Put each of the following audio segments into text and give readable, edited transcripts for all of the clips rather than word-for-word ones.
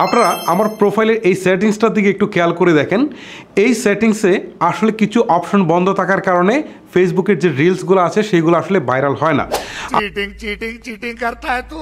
আপনারা আমার প্রোফাইলের এই সেটিংসটার দিকে একটু খেয়াল করে দেখেন। এই সেটিংসে আসলে কিছু অপশন বন্ধ থাকার কারণে ফেসবুকের যে রিলসগুলো আছে সেগুলো আসলে ভাইরাল হয় না। চিটিং করতা है तू।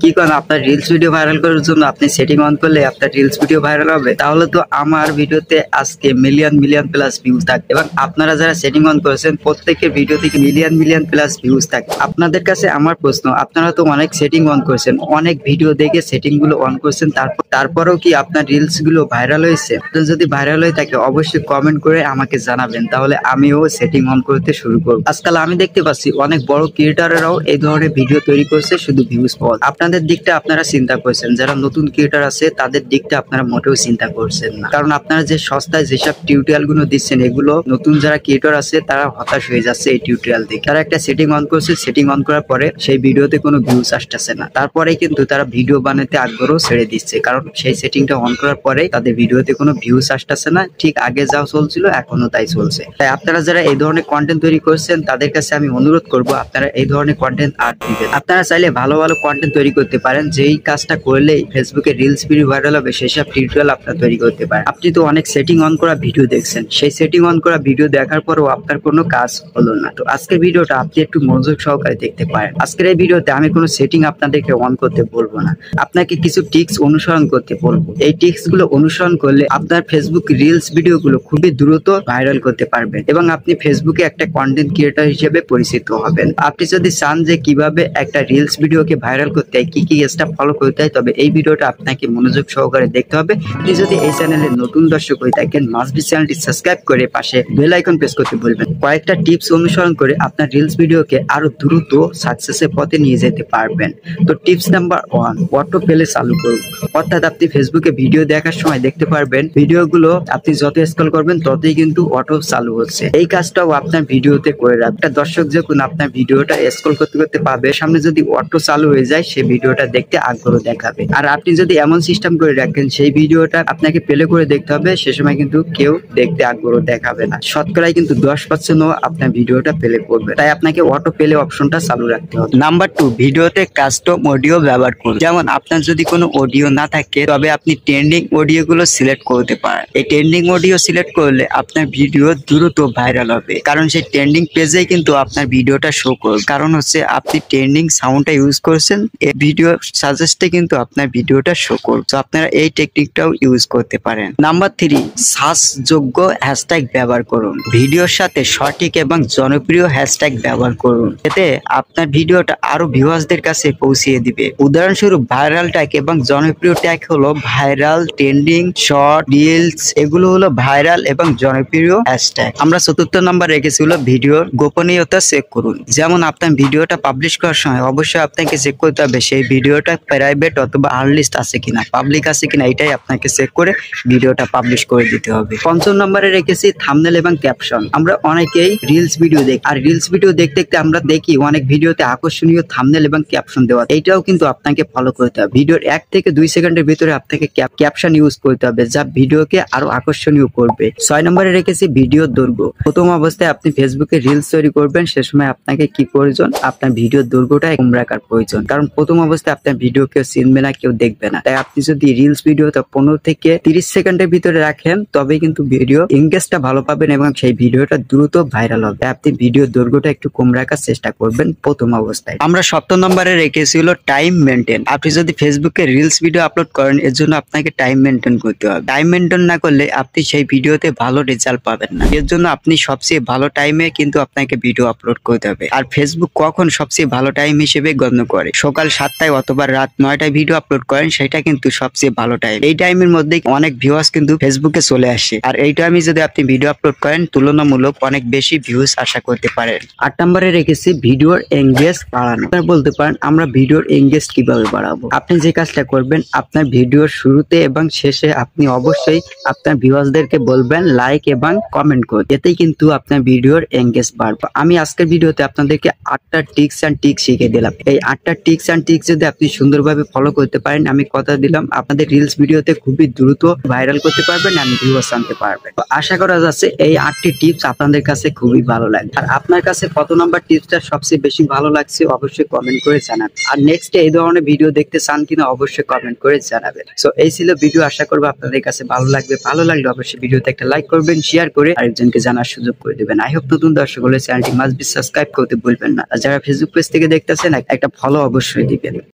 কি কোন আপনার রিলস ভিডিও ভাইরাল করার জন্য আপনি সেটিং অন করলে আপনার রিলস ভিডিও ভাইরাল হবে? তাহলে তো আমার ভিডিওতে আজকে মিলিয়ন প্লাস ভিউজ থাকে এবং আপনারা যারা সেটিং অন করেছেন প্রত্যেকের ভিডিও থেকে মিলিয়ন প্লাস ভিউজ থাকে। আপনাদের কাছে আমার প্রশ্ন, আপনারা তো অনেক সেটিং অন করেছেন, অনেক ভিডিও দেখে সেটিং গুলো অন করেছেন, তারপরেও কি আপনার রিলস গুলো ভাইরাল হয়েছে? যদি ভাইরাল হয়ে থাকে অবশ্যই কমেন্ট করে আমাকে জানাবেন, তাহলে আমিও সেটিং অন করতে শুরু করব। আজকাল আমি দেখতে পাচ্ছি অনেক বড় ক্রিয়েটররাও এই ধরনের ভিডিও তৈরি করছে শুধু ভিউজ পাওয়া। আপনাদের দিকটা আপনারা চিন্তা করছেন, যারা নতুন ক্রিয়েটর আছে তাদের দিকটা আপনারা মোটেও চিন্তা করছেন না, কারণ আপনারা যে সস্তায় যেসব টিউটোরিয়াল গুলো দিচ্ছেন এগুলো নতুন যারা ক্রিয়েটর আছে তারা হতাশ হয়ে যাচ্ছে এই টিউটোরিয়াল দেখে। তারা একটা সেটিং অন করছে, সেটিং অন করার পরে সেই ভিডিওতে কোনো ভিউজ আসতেছে না, তারপরে কিন্তু তারা ভিডিও বানাতে আগ্রহ ছেড়ে দিচ্ছে, কারণ সেই সেটিংটা অন করার পরে তাদের ভিডিওতে কোনো ভিউজ আসতেছে না, ঠিক আগে যা চলছিল এখনো তাই চলছে। তাই আপনারা যারা এই ধরনের কন্টেন্ট তৈরি করছেন তাদের কাছে আমি অনুরোধ করব আপনারা এই ধরনের কন্টেন্ট আর দিবেন। আপনারা চাইলে ভালো কন্টেন্ট তৈরি করতে পারেন, যেই কাজটা করলেই ফেসবুকে রিলস ভিডিও ভাইরাল হবে সেসব টিউটোরিয়াল আপনারা তৈরি করতে পারেন। আপনি তো অনেক সেটিং অন করা ভিডিও দেখছেন, সেই সেটিং অন করা ভিডিও দেখার পরেও আপনার কোনো কাজ হলো না। তো আজকের ভিডিওটা আপনি একটু মনোযোগ সহকারে দেখতে পারেন। আজকের এই ভিডিওতে আমি কোনো সেটিং আপনাদেরকে অন করতে বলবো না, আপনাকে কিছু টিপস অনুসরণ করতে বলবো। এই টিপস গুলো অনুসরণ করলে আপনার ফেসবুক রিলস ভিডিও গুলো খুবই দ্রুত ভাইরাল করতে পারবেন এবং আপনি ফেসবুকে একটা কন্টেন্ট ক্রিয়েটর হিসেবে পরিচিত হবেন। আপনি যদি চান যে কিভাবে একটা রিলস ভিডিওকে ভাইরাল করতে হয়, কি স্টেপ ফলো করতে হয়, তবে এই ভিডিওটা আপনাকে মনোযোগ সহকারে দেখতে হবে। আপনি যদি এই চ্যানেলে নতুন দর্শক হয়ে থাকেন মাস্ট বি চ্যানেলটি সাবস্ক্রাইব করে পাশে বেল আইকন প্রেস করতে ভুলবেন। কয়েকটা টিপস অনুসরণ করে আপনার রিলস ভিডিওকে আরো দ্রুত সাকসেসের পথে নিয়ে যেতে পারবেন। তো টিপস নাম্বার 1, অটো প্লে চালু করুন। অর্থাৎ আপনি ফেসবুকে ভিডিও দেখার সময় দেখতে পারবেন ভিডিওগুলো আপনি যত স্ক্রল করবেন ততই কিন্তু অটো চালু হচ্ছে। এই কাজটাও আপনার ভিডিওতে করে রাখবেন। একটা দর্শক যখন আপনার ভিডিওটা স্ক্রল করতে পাবে, সামনে যদি অটো চালু হয়ে যায় সে ভিডিওটা দেখতে আগ্রহ দেখাবে। আর আপনি যদি এমন সিস্টেম করে রাখেন সেই ভিডিওটা আপনাকে প্লে করে দেখতে হবে, সে সময় কিন্তু কেউ দেখতে আগ্রহ দেখাবে না। শতকরাই কিন্তু 10% আপনার ভিডিওটা প্লে করবে। তাই আপনাকে অটো প্লে অপশনটা চালু রাখতে হবে। নাম্বার 2, ভিডিওতে কাস্টম অডিও ব্যবহার করুন। যেমন আপনার যদি কোনো অডিও না থাকে তবে আপনি ট্রেন্ডিং অডিও গুলো সিলেক্ট করতে পারেন। এই ট্রেন্ডিং অডিও সিলেক্ট করলে আপনার ভিডিও দ্রুত ভাইরাল হবে, কারণ সেই ট্রেন্ডিং পেজে কিন্তু আপনার ভিডিওটা শো করবে। কারণ হচ্ছে আপনি ট্রেন্ডিং সাউন্ডটা ইউজ করছেন, এই ভিডিও সাজেস্টে কিন্তু আপনার ভিডিওটা শো করবে। তো আপনারা এই টেকনিকটাও ইউজ করতে পারেন। নাম্বার 3, সার্চযোগ্য হ্যাশট্যাগ ব্যবহার করুন। ভিডিওর সাথে সঠিক এবং জনপ্রিয় হ্যাশট্যাগ ব্যবহার করুন, এতে আপনার ভিডিওটা আরো ভিউয়ার্সদের কাছে পৌঁছিয়ে দিবে। উদাহরণস্বরূপ ভাইরাল ট্যাগ এবং জনপ্রিয় ট্যাগ হলো ভাইরাল, ট্রেন্ডিং, শর্ট, রিলস, এগুলো হলো ভাইরাল এবং জনপ্রিয় হ্যাশট্যাগ। আমরা 4th নাম্বার রেখেছি হলো ভিডিওর গোপনীয়তা চেক করুন। যেমন আপনার ভিডিওটা পাবলিশ করার সময় অবশ্যই আপনাকে চেক করতে হবে সেই ভিডিওটা প্রাইভেট অথবা আনলিস্ট আছে কিনা, পাবলিক আছে কিনা, এটাই আপনাকে চেক করে ভিডিওটা পাবলিশ করে দিতে হবে। 5ম নম্বরে রেখেছি থাম্বনেল এবং ক্যাপশন। আমরা অনেকেই রিলস ভিডিও দেখি, আর রিলস ভিডিও দেখতে আমরা দেখি অনেক ভিডিওতে আকর্ষণীয় থাম্বনেল এবং ক্যাপশন দেওয়া। এইটাও কিন্তু আপনাকে ফলো করতে হবে। ভিডিওর 1 থেকে 2 সেকেন্ডের ভিতরে আপনাকে ক্যাপশন ইউজ করতে হবে, যা ভিডিওকে আরো আকর্ষণীয় করবে। 6 নম্বরে রেখেছি ভিডিওর দৈর্ঘ্য। প্রথম অবস্থায় আপনি ফেসবুকে রিলস তৈরি করবেন, সে সময় আপনাকে কি প্রয়োজন, আপনার ভিডিওর দৈর্ঘ্যটা কম রাখার প্রয়োজন, কারণ প্রথম অবস্থায় আপনার ভিডিও কেউ চিনবে না, কেউ দেখবে না। তাই আপনি যদি রিলস ভিডিওটা 15 থেকে 30 সেকেন্ডের ভিতরে রাখেন তবে কিন্তু ভিডিও এনগেজটা ভালো পাবেন এবং সেই ভিডিওটা দ্রুত ভাইরাল হবে। আপনি ভিডিওর দৈর্ঘ্যটা একটু কম রাখার চেষ্টা করবেন প্রথম অবস্থায়। আমরা 7 নম্বরে রেখেছি হলো টাইম মেনটেন। আপনি যদি ফেসবুকে রিলস ভিডিও আপলোড করেন এর জন্য আপনাকে টাইম মেনটেন করতে হবে। টাইম মেনটেন না করলে আপনি সেই ভিডিওতে ভালো রেজাল্ট পাবেন না। এর জন্য আপনি সবচেয়ে ভালো টাইমে কিন্তু আপনাকে ভিডিও আপলোড করতে হবে। আর ফেসবুক কখন সবচেয়ে ভালো টাইম হিসেবে গণ্য করে, সকাল 7টায় অথবা রাত 9টায় ভিডিও আপলোড করেন, সেটা কিন্তু সবচেয়ে ভালো টাইম। এই টাইমের মধ্যে অনেক ভিউয়ার্স কিন্তু ফেসবুকে চলে আসে, আর এই টাইমে যদি আপনি ভিডিও আপলোড করেন তুলনামূলক অনেক বেশি ভিউজ আশা করতে পারেন। 8 নম্বরে রেখেছি ভিডিওর এনগেজ বাড়ানো। আপনারা বলতে পারেন আমরা ভিডিওর এনগেজ কিভাবে বাড়াবো। আপনি যে কাজটা করবেন, আপনার ভিডিওর শুরুতে এবং শেষে আপনি অবশ্যই আপনার ভিউয়ার্সদেরকে বলবেন লাইক এবং কমেন্ট করতে, এতেই কিন্তু আপনার ভিডিও ভিডিওর এঙ্গেজ বাড়বে। আমি আজকের ভিডিওতে আপনাদেরকে 8টা টিপস এন্ড ট্রিক্স শিখিয়ে দিলাম। এই 8টা টিপস এন্ড ট্রিক্স যদি আপনি সুন্দরভাবে ফলো করতে পারেন, আমি কথা দিলাম আপনাদের রিলস ভিডিওতে খুবই দ্রুত ভাইরাল করতে পারবেন এন্ড ভিউয়ার্স আনতে পারবেন। তো আশা করা যাচ্ছে এই 8টি টিপস আপনাদের কাছে খুবই ভালো লাগবে। আর আপনার কাছে কত নাম্বার টিপসটা সবচেয়ে বেশি ভালো লাগছে অবশ্যই কমেন্ট করে জানাবেন। আর নেক্সট এই ধরনের ভিডিও দেখতে চান কিনা অবশ্যই কমেন্ট করে জানাবেন। সো এই ছিল ভিডিও, আশা করবো আপনাদের কাছে ভালো লাগবে। ভালো লাগলে অবশ্যই ভিডিওতে একটা লাইক করবেন, শেয়ার করে আরেকজনকে জানার সুযোগ করে দেবেন। আই হোপ নতুন দর্শক হলে চ্যানেলটি মাস্ট বি সাবস্ক্রাইব করতে ভুলবেন না। আর যারা ফেসবুক পেজ থেকে দেখতেছেন একটা ফলো অবশ্যই দিবেন।